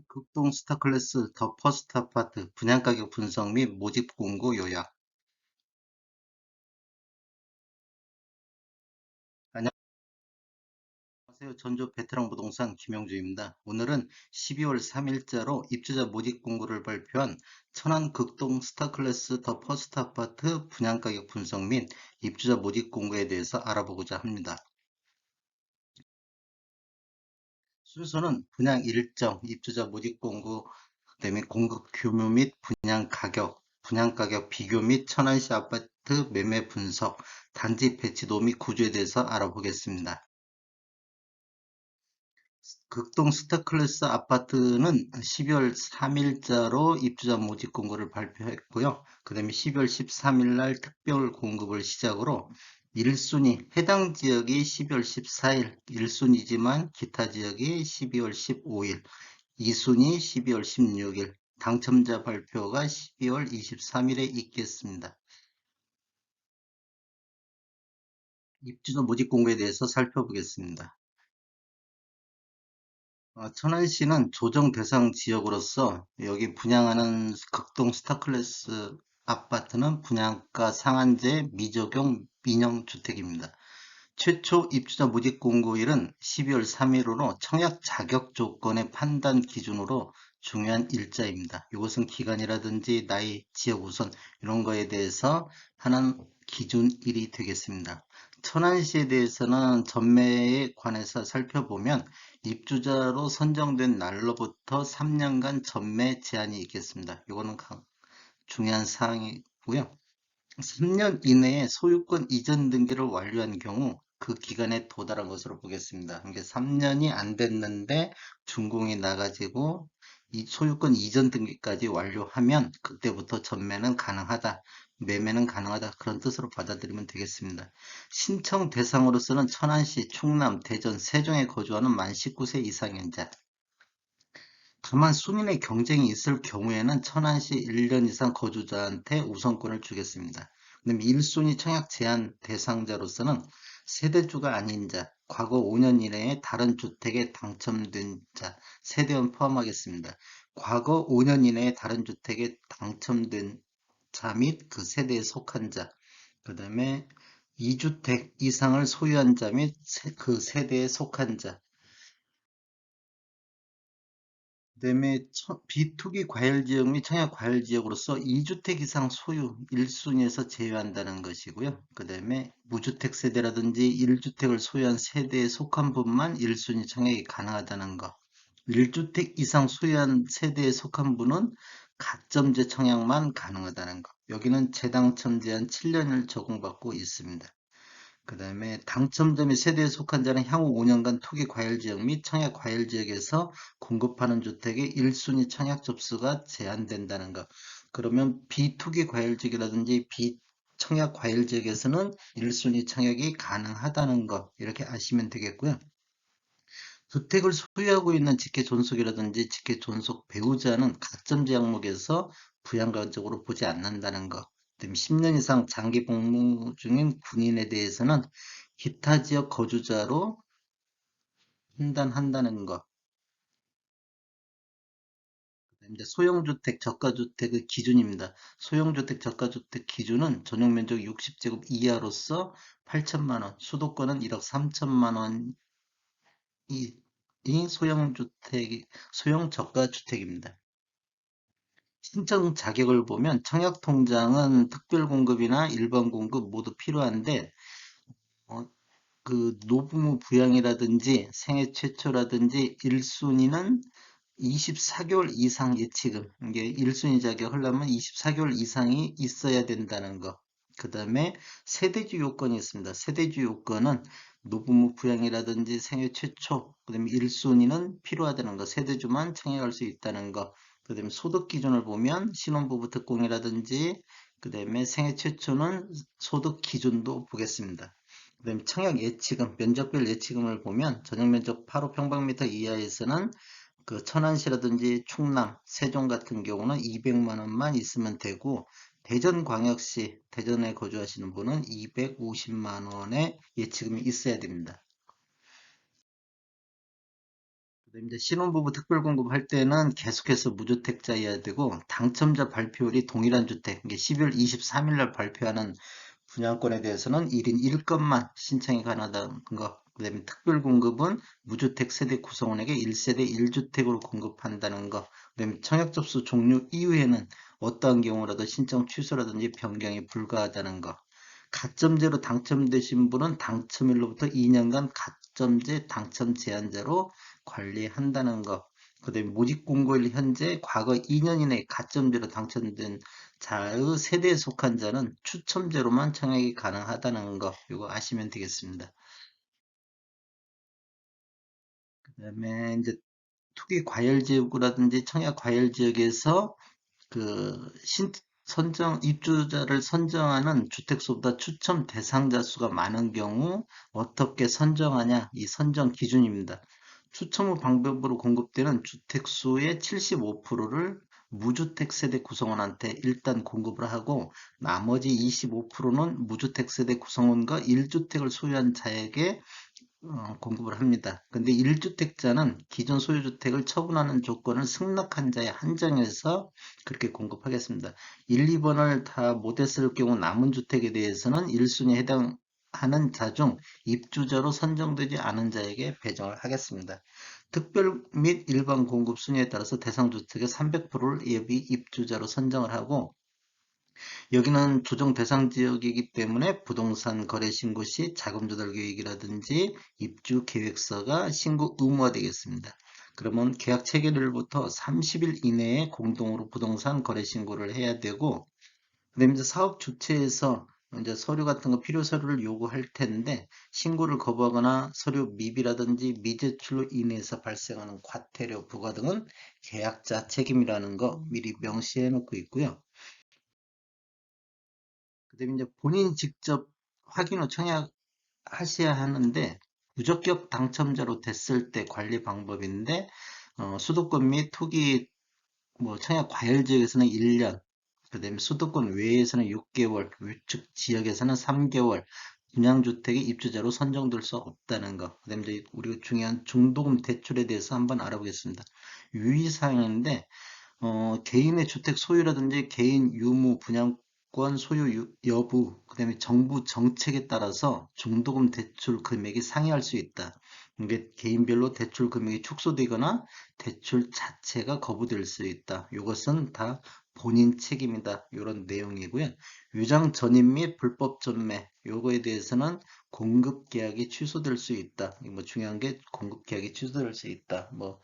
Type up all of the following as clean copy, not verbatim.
극동 스타클래스 더 퍼스트 아파트 분양가격 분석 및 모집 공고 요약. 안녕하세요. 전주 베테랑 부동산 김영주입니다. 오늘은 12월 3일자로 입주자 모집 공고를 발표한 천안 극동 스타클래스 더 퍼스트 아파트 분양가격 분석 및 입주자 모집 공고에 대해서 알아보고자 합니다. 순서는 분양 일정, 입주자 모집 공고, 그다음에 공급 규모 및 분양 가격 비교 및 천안시 아파트 매매 분석, 단지 배치도 및 구조에 대해서 알아보겠습니다. 극동 스타클래스 아파트는 12월 3일자로 입주자 모집 공고를 발표했고요. 그 다음에 12월 13일 날 특별 공급을 시작으로 1순위, 해당 지역이 12월 14일 1순위지만 기타 지역이 12월 15일, 2순위 12월 16일, 당첨자 발표가 12월 23일에 있겠습니다. 입주자 모집 공고에 대해서 살펴보겠습니다. 천안시는 조정 대상 지역으로서 여기 분양하는 극동 스타클래스 아파트는 분양가 상한제 미적용 민영주택입니다. 최초 입주자 모집 공고일은 12월 3일으로 청약 자격 조건의 판단 기준으로 중요한 일자입니다. 이것은 기간이라든지 나이, 지역 우선 이런 거에 대해서 하는 기준일이 되겠습니다. 천안시에 대해서는 전매에 관해서 살펴보면 입주자로 선정된 날로부터 3년간 전매 제한이 있겠습니다. 이거는 중요한 사항이고요. 3년 이내에 소유권 이전 등기를 완료한 경우 그 기간에 도달한 것으로 보겠습니다. 그러니까 3년이 안 됐는데 준공이 나가지고 이 소유권 이전 등기까지 완료하면 그때부터 전매는 가능하다, 매매는 가능하다 그런 뜻으로 받아들이면 되겠습니다. 신청 대상으로서는 천안시, 충남, 대전, 세종에 거주하는 만 19세 이상인자, 다만 순인의 경쟁이 있을 경우에는 천안시 1년 이상 거주자한테 우선권을 주겠습니다. 그다음에 1순위 청약 제한 대상자로서는 세대주가 아닌 자, 과거 5년 이내에 다른 주택에 당첨된 자, 세대원 포함하겠습니다. 과거 5년 이내에 다른 주택에 당첨된 자 및 그 세대에 속한 자, 그 다음에 2주택 이상을 소유한 자 및 그 세대에 속한 자, 그다음에 비투기 과열지역 및 청약과열지역으로서 2주택 이상 소유 1순위에서 제외한다는 것이고요. 그 다음에 무주택 세대라든지 1주택을 소유한 세대에 속한 분만 1순위 청약이 가능하다는 것. 1주택 이상 소유한 세대에 속한 분은 가점제 청약만 가능하다는 것. 여기는 재당첨 제한 7년을 적용받고 있습니다. 그 다음에 당첨자 및 세대에 속한 자는 향후 5년간 투기 과열 지역 및 청약 과열 지역에서 공급하는 주택의 1순위 청약 접수가 제한된다는 것. 그러면 비투기 과열 지역이라든지 비청약 과열 지역에서는 1순위 청약이 가능하다는 것. 이렇게 아시면 되겠고요. 주택을 소유하고 있는 직계 존속이라든지 직계 존속 배우자는 가점제 항목에서 부양가적으로 보지 않는다는 것. 그다음에 10년 이상 장기 복무 중인 군인에 대해서는 기타 지역 거주자로 판단한다는 것. 이제 소형주택, 저가주택의 기준입니다. 소형주택, 저가주택 기준은 전용면적 60제곱 이하로서 8천만 원, 수도권은 1억 3천만 원이 소형 저가주택입니다. 신청 자격을 보면 청약통장은 특별공급이나 일반 공급 모두 필요한데 어, 그 노부모 부양이라든지 생애 최초라든지 1순위는 24개월 이상 예치금, 이게 1순위 자격 하려면 24개월 이상이 있어야 된다는 거. 그 다음에 세대주 요건이 있습니다. 세대주 요건은 노부모 부양이라든지 생애 최초, 그 다음에 1순위는 필요하다는 거, 세대주만 청약할 수 있다는 거. 그 다음에 소득 기준을 보면 신혼부부 특공이라든지, 그 다음에 생애 최초는 소득 기준도 보겠습니다. 그다음에 청약 예치금, 면적별 예치금을 보면 전용 면적 8호평방미터 이하에서는 그 천안시라든지 충남, 세종 같은 경우는 200만 원만 있으면 되고 대전광역시, 대전에 거주하시는 분은 250만 원의 예치금이 있어야 됩니다. 이제 신혼부부 특별공급 할 때는 계속해서 무주택자여야 되고 당첨자 발표율이 동일한 주택, 이게 12월 23일 날 발표하는 분양권에 대해서는 1인 1건만 신청이 가능하다는 거. 그다음에 특별공급은 무주택 세대 구성원에게 1세대 1주택으로 공급한다는 거. 그다음에 청약 접수 종료 이후에는 어떠한 경우라도 신청 취소라든지 변경이 불가하다는 거. 가점제로 당첨되신 분은 당첨일로부터 2년간 가점제 당첨 제한자로 관리한다는 거. 그다음에 모집 공고일 현재 과거 2년 이내 가점제로 당첨된 자의 세대에 속한 자는 추첨제로만 청약이 가능하다는 거. 이거 아시면 되겠습니다. 그다음에 이제 투기 과열 지역이라든지 청약 과열 지역에서 그 선정 입주자를 선정하는 주택수보다 추첨 대상자 수가 많은 경우 어떻게 선정하냐? 이 선정 기준입니다. 추첨 후 방법으로 공급되는 주택수의 75%를 무주택 세대 구성원한테 일단 공급을 하고 나머지 25%는 무주택 세대 구성원과 1주택을 소유한 자에게 공급을 합니다. 근데 1주택자는 기존 소유주택을 처분하는 조건을 승낙한 자에 한정해서 그렇게 공급하겠습니다. 1, 2번을 다 못했을 경우 남은 주택에 대해서는 1순위에 해당하는 자 중 입주자로 선정되지 않은 자에게 배정을 하겠습니다. 특별 및 일반 공급 순위에 따라서 대상 주택의 300%를 예비 입주자로 선정을 하고 여기는 조정 대상 지역이기 때문에 부동산 거래 신고 시 자금 조달 계획이라든지 입주 계획서가 신고 의무화되겠습니다. 그러면 계약 체결일부터 30일 이내에 공동으로 부동산 거래 신고를 해야 되고, 그다음에 이제 사업 주체에서 이제 서류 같은 거 필요 서류를 요구할 텐데 신고를 거부하거나 서류 미비라든지 미제출로 인해서 발생하는 과태료 부과 등은 계약자 책임이라는 거 미리 명시해 놓고 있고요. 그다음에 이제 본인이 직접 확인 후 청약하셔야 하는데 무적격 당첨자로 됐을 때 관리 방법인데 수도권 및 투기 뭐 청약 과열 지역에서는 1년, 그다음에 수도권 외에서는 6개월, 위축 지역에서는 3개월 분양주택의 입주자로 선정될 수 없다는 것. 그다음에 이제 우리가 중요한 중도금 대출에 대해서 한번 알아보겠습니다. 유의사항인데 개인의 주택 소유라든지 개인 유무 분양권 소유 여부, 그다음에 정부 정책에 따라서 중도금 대출 금액이 상회할 수 있다. 이게 개인별로 대출 금액이 축소되거나 대출 자체가 거부될 수 있다. 이것은 다 본인 책임이다. 이런 내용이고요. 유장 전입 및 불법 전매, 요거에 대해서는 공급 계약이 취소될 수 있다. 뭐 중요한 게 공급 계약이 취소될 수 있다. 뭐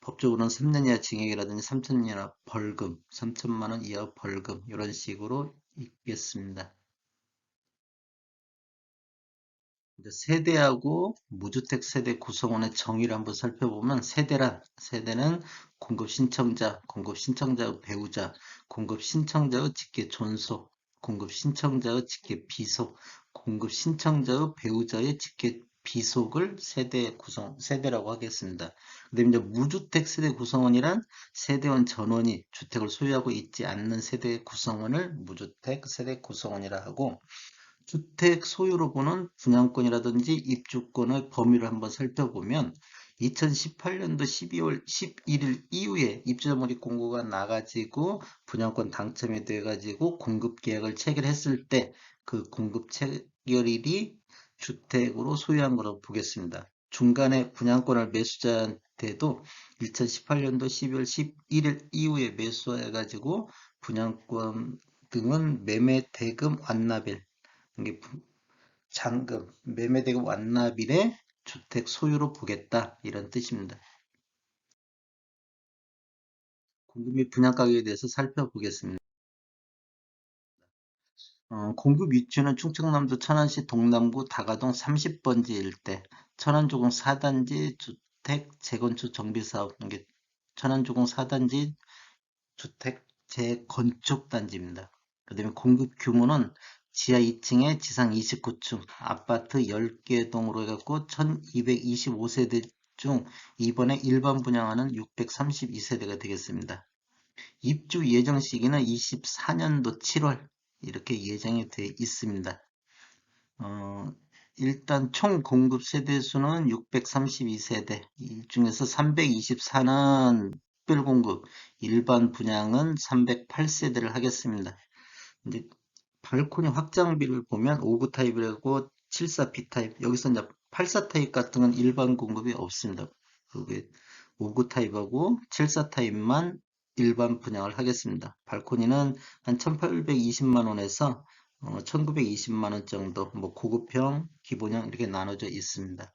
법적으로는 3년 이하 징역이라든지 3천 이하 벌금, 3천만 원 이하 벌금 이런 식으로 있겠습니다. 이제 세대하고 무주택 세대 구성원의 정의를 한번 살펴보면 세대는 공급 신청자, 공급 신청자의 배우자, 공급 신청자의 직계 존속, 공급 신청자의 직계 비속, 공급 신청자의 배우자의 직계 비속을 세대라고 하겠습니다. 그다음에 이제 무주택 세대 구성원이란 세대원 전원이 주택을 소유하고 있지 않는 세대 구성원을 무주택 세대 구성원이라 하고 주택 소유로 보는 분양권이라든지 입주권의 범위를 한번 살펴보면 2018년도 12월 11일 이후에 입주자 몰입 공고가 나가지고 분양권 당첨이 돼가지고 공급 계약을 체결했을 때 그 공급 체결일이 주택으로 소유한 것으로 보겠습니다. 중간에 분양권을 매수자한테도 2018년도 12월 11일 이후에 매수해가지고 분양권 등은 매매 대금 완납일 이게 잔금, 매매대금 완납일에 주택 소유로 보겠다 이런 뜻입니다. 공급 및 분양 가격에 대해서 살펴보겠습니다. 공급 위치는 충청남도 천안시 동남구 다가동 30번지 일대, 천안주공 4단지 주택 재건축 정비사업, 이게 천안주공 4단지 주택 재건축 단지입니다. 그 다음에 공급 규모는 지하 2층에 지상 29층 아파트 10개 동으로 해갖고 1225세대 중 이번에 일반 분양하는 632세대가 되겠습니다. 입주 예정 시기는 24년도 7월 이렇게 예정이 되어 있습니다. 어, 일단 총 공급 세대 수는 632세대, 이 중에서 324는 특별 공급, 일반 분양은 308세대를 하겠습니다. 이제 발코니 확장비를 보면 5구 타입이라고 74B 타입, 여기서 이제 84 타입 같은 건 일반 공급이 없습니다. 그게 5구 타입하고 74 타입만 일반 분양을 하겠습니다. 발코니는 한 1820만 원에서 1920만 원 정도, 뭐 고급형, 기본형 이렇게 나눠져 있습니다.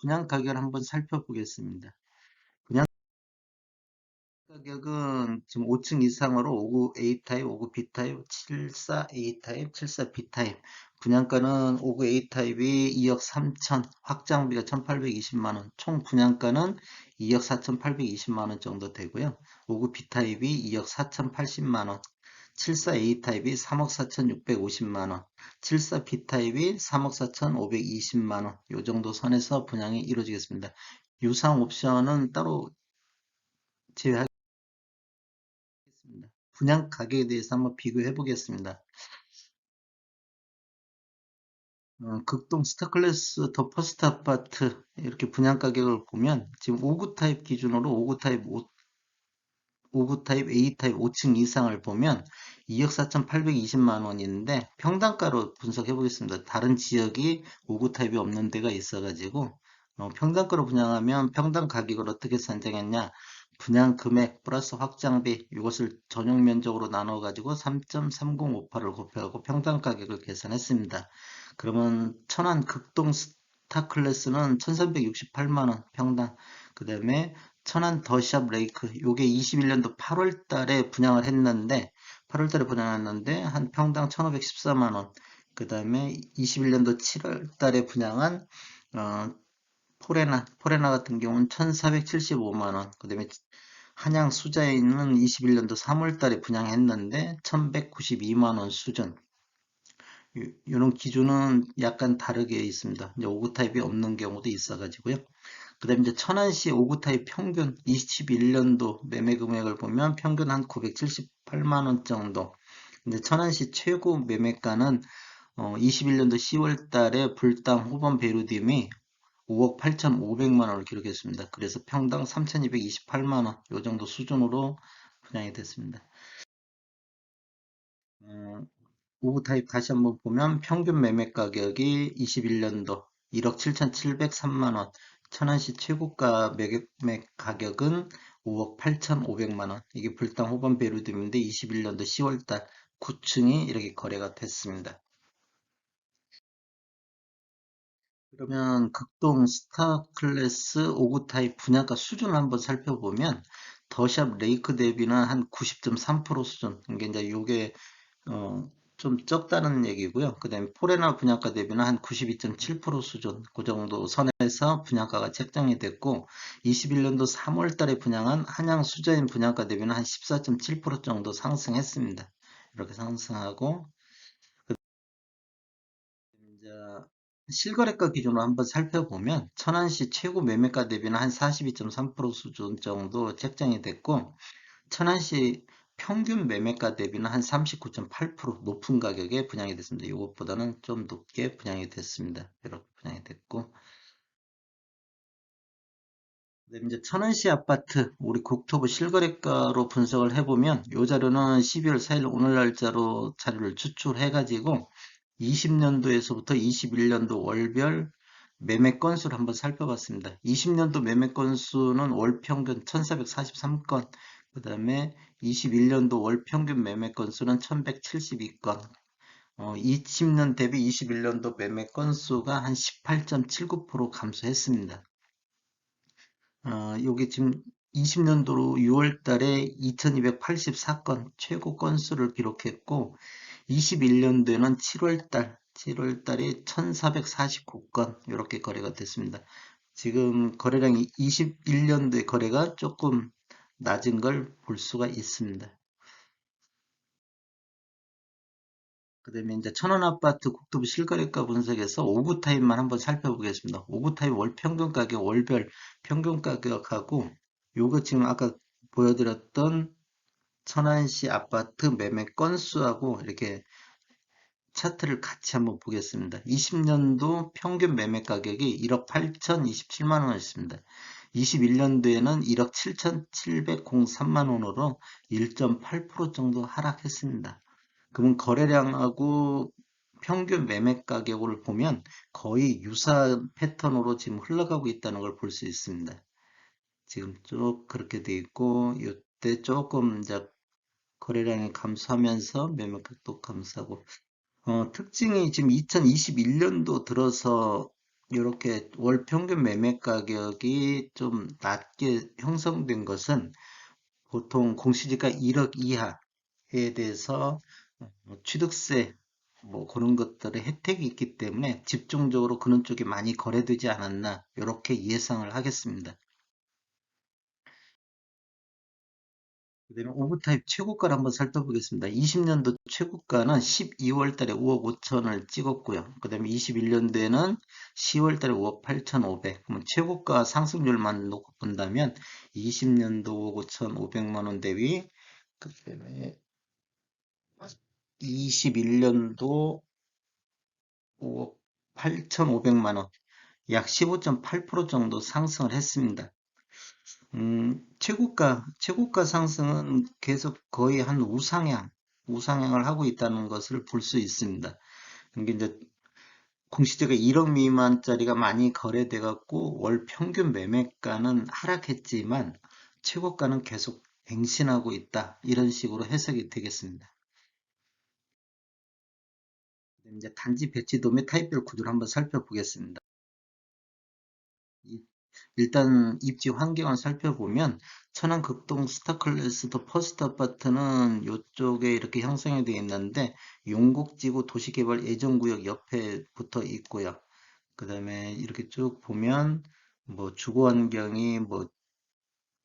분양 가격을 한번 살펴보겠습니다. 분양 가격은 지금 5층 이상으로 59 A 타입, 59 B 타입, 74 A 타입, 74 B 타입. 분양가는 59 A 타입이 2억 3천, 확장비가 1,820만 원, 총 분양가는 2억 4,820만 원 정도 되고요. 59 B 타입이 2억 4,080만 원, 74 A 타입이 3억 4,650만 원, 74 B 타입이 3억 4,520만 원. 요 정도 선에서 분양이 이루어지겠습니다. 유상 옵션은 따로 제외하겠습니다. 분양 가격에 대해서 한번 비교해 보겠습니다. 극동 스타클래스 더 퍼스트 아파트 이렇게 분양 가격을 보면 지금 5구 타입 기준으로 5구 타입 A 타입 5층 이상을 보면 2억 4,820만 원인데 평당가로 분석해 보겠습니다. 다른 지역이 5구 타입이 없는 데가 있어가지고 평당가로 분양하면 평당 가격을 어떻게 산정했냐? 분양 금액 플러스 확장비 이것을 전용 면적으로 나눠 가지고 3.3058을 곱해가고 평당 가격을 계산했습니다. 그러면 천안 극동 스타 클래스는 1368만 원 평당. 그 다음에 천안 더샵 레이크 요게 21년도 8월 달에 분양을 했는데 8월 달에 분양했는데 한 평당 1514만 원. 그 다음에 21년도 7월 달에 분양한 포레나 같은 경우는 1475만 원. 그 다음에 한양 수자에 있는 21년도 3월 달에 분양했는데 1192만 원 수준. 이런 기준은 약간 다르게 있습니다. 이제 5구 타입이 없는 경우도 있어가지고요. 그 다음에 이제 천안시 5구 타입 평균 21년도 매매 금액을 보면 평균 한 978만 원 정도. 근데 천안시 최고 매매가는 21년도 10월 달에 불당 후반 베루dim이 5억 8,500만 원을 기록했습니다. 그래서 평당 3,228만 원, 요 정도 수준으로 분양이 됐습니다. 어, 5구 타입 다시 한번 보면 평균 매매 가격이 21년도 1억 7,703만 원, 천안시 최고가 매매 가격은 5억 8,500만 원. 이게 불당 후반 베루dim인데 21년도 10월 달 9층이 이렇게 거래가 됐습니다. 그러면 극동 스타 클래스 5구 타입 분양가 수준을 한번 살펴보면 더샵 레이크 대비는 한 90.3% 수준. 이게 이제 요게 좀 적다는 얘기고요. 그 다음에 포레나 분양가 대비는 한 92.7% 수준, 그 정도 선에서 분양가가 책정이 됐고, 21년도 3월 달에 분양한 한양 수자인 분양가 대비는 한 14.7% 정도 상승했습니다. 이렇게 상승하고, 이제 실거래가 기준으로 한번 살펴보면, 천안시 최고 매매가 대비는 한 42.3% 수준 정도 책정이 됐고, 천안시 평균 매매가 대비는 한 39.8% 높은 가격에 분양이 됐습니다. 이것보다는 좀 높게 분양이 됐습니다. 이렇게 분양이 됐고, 그다음에 이제 천안시 아파트 우리 국토부 실거래가로 분석을 해보면 이 자료는 12월 4일 오늘 날짜로 자료를 추출해가지고 20년도에서부터 21년도 월별 매매 건수를 한번 살펴봤습니다. 20년도 매매 건수는 월 평균 1443건, 그 다음에 21년도 월 평균 매매 건수는 1172건, 20년 대비 21년도 매매 건수가 한 18.79% 감소했습니다. 요게 지금 20년도로 6월 달에 2284건 최고 건수를 기록했고, 21년도에는 7월 달에 1449건 이렇게 거래가 됐습니다. 지금 거래량이 21년도의 거래가 조금 낮은 걸 볼 수가 있습니다. 그 다음에 이제 천안아파트 국토부 실거래가 분석에서 5구 타입만 한번 살펴보겠습니다. 5구 타입 월 평균 가격, 월별 평균 가격하고 요거 지금 아까 보여드렸던 천안시 아파트 매매 건수하고 이렇게 차트를 같이 한번 보겠습니다. 20년도 평균 매매 가격이 1억 8,027만 원이었습니다. 21년도에는 1억 7,703만 원으로 1.8% 정도 하락했습니다. 그러면 거래량하고 평균 매매 가격을 보면 거의 유사한 패턴으로 지금 흘러가고 있다는 걸 볼 수 있습니다. 지금 쭉 그렇게 돼 있고, 이때 조금 이제 거래량이 감소하면서 매매가도 감소하고, 특징이 지금 2021년도 들어서 이렇게 월 평균 매매 가격이 좀 낮게 형성된 것은 보통 공시지가 1억 이하에 대해서 취득세 뭐 그런 것들의 혜택이 있기 때문에 집중적으로 그런 쪽이 많이 거래되지 않았나 이렇게 예상을 하겠습니다. 그다음에 오버타입 최고가를 한번 살펴보겠습니다. 20년도 최고가는 12월 달에 5억 5천을 찍었고요. 그 다음에 21년도에는 10월 달에 5억 8,500. 그러면 최고가 상승률만 놓고 본다면 20년도 5억 5,500만 원 대비 그 다음에 21년도 5억 8,500만 원, 약 15.8% 정도 상승을 했습니다. 최고가 상승은 계속 거의 한 우상향을 하고 있다는 것을 볼 수 있습니다. 이게 이제 공시지가 1억 미만짜리가 많이 거래돼 갖고 월 평균 매매가는 하락했지만 최고가는 계속 갱신하고 있다. 이런 식으로 해석이 되겠습니다. 이제 단지 배치 도매 타입별 구조를 한번 살펴보겠습니다. 일단 입지 환경을 살펴보면 천안 극동 스타클래스 더 퍼스트 아파트는 이쪽에 이렇게 형성이 되어 있는데 용곡지구 도시개발 예정구역 옆에 붙어 있고요. 그 다음에 이렇게 쭉 보면 뭐 주거 환경이 뭐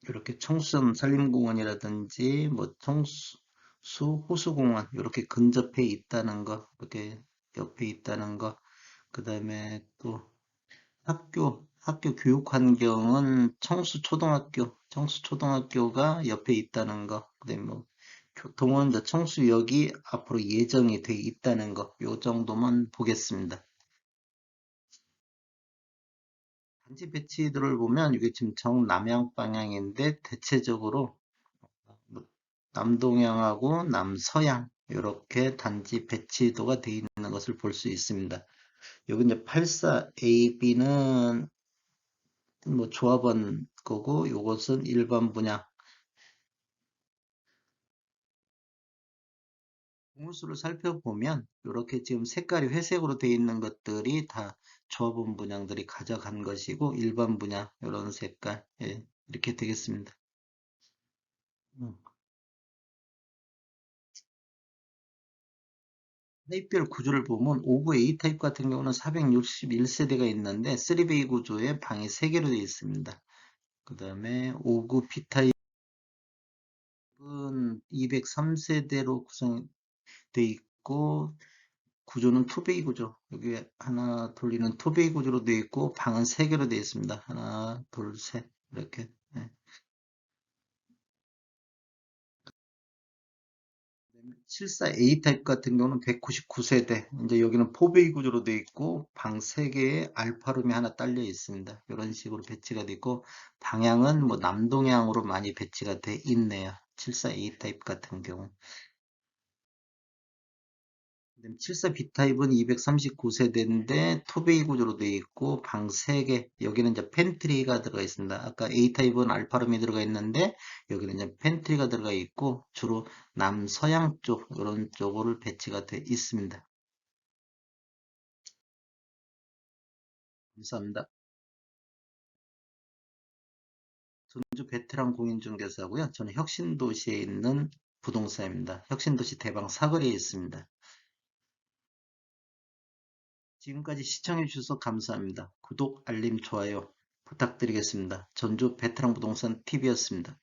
이렇게 청수섬 산림공원이라든지 뭐 청수 호수공원 이렇게 근접해 있다는 거, 이렇게 옆에 있다는 거, 그 다음에 또 학교 교육 환경은 청수초등학교가 옆에 있다는 거, 그다음에 뭐 교통은 이제 청수역이 앞으로 예정이 돼 있다는 거, 요 정도만 보겠습니다. 단지 배치들을 보면 이게 지금 정남향 방향인데 대체적으로 뭐 남동향하고 남서향 이렇게 단지 배치도가 되어 있는 것을 볼 수 있습니다. 여기 이제 84AB는 뭐 조합원 거고 요것은 일반 분양 공무수를 살펴보면 이렇게 지금 색깔이 회색으로 되어 있는 것들이 다 조합원 분양들이 가져간 것이고 일반 분양 이런 색깔 이렇게 되겠습니다. 음. 타입별 구조를 보면 5구 A타입 같은 경우는 461세대가 있는데 3베이 구조에 방이 3개로 되어 있습니다. 그 다음에 5구 B타입은 203세대로 구성되어 있고 구조는 투베이 구조. 여기 하나 돌리는 투베이 구조로 되어 있고 방은 3개로 되어 있습니다. 하나, 둘, 셋. 이렇게. 네. 74A 타입 같은 경우는 199세대. 이제 여기는 포베이 구조로 되어 있고 방 3개에 알파룸이 하나 딸려 있습니다. 이런 식으로 배치가 되어 있고 방향은 뭐 남동향으로 많이 배치가 돼 있네요. 74A 타입 같은 경우. 74 B타입은 239세대인데 투베이 구조로 되어 있고 방 3개 여기는 이제 팬트리가 들어가 있습니다. 아까 A타입은 알파룸이 들어가 있는데 여기는 이제 팬트리가 들어가 있고 주로 남서양 쪽 이런 쪽으로 배치가 되어 있습니다. 감사합니다. 전주 베테랑 공인중개사고요. 저는 혁신도시에 있는 부동산입니다. 혁신도시 대방 사거리에 있습니다. 지금까지 시청해 주셔서 감사합니다. 구독, 알림, 좋아요 부탁드리겠습니다. 전주 베테랑 부동산 TV였습니다.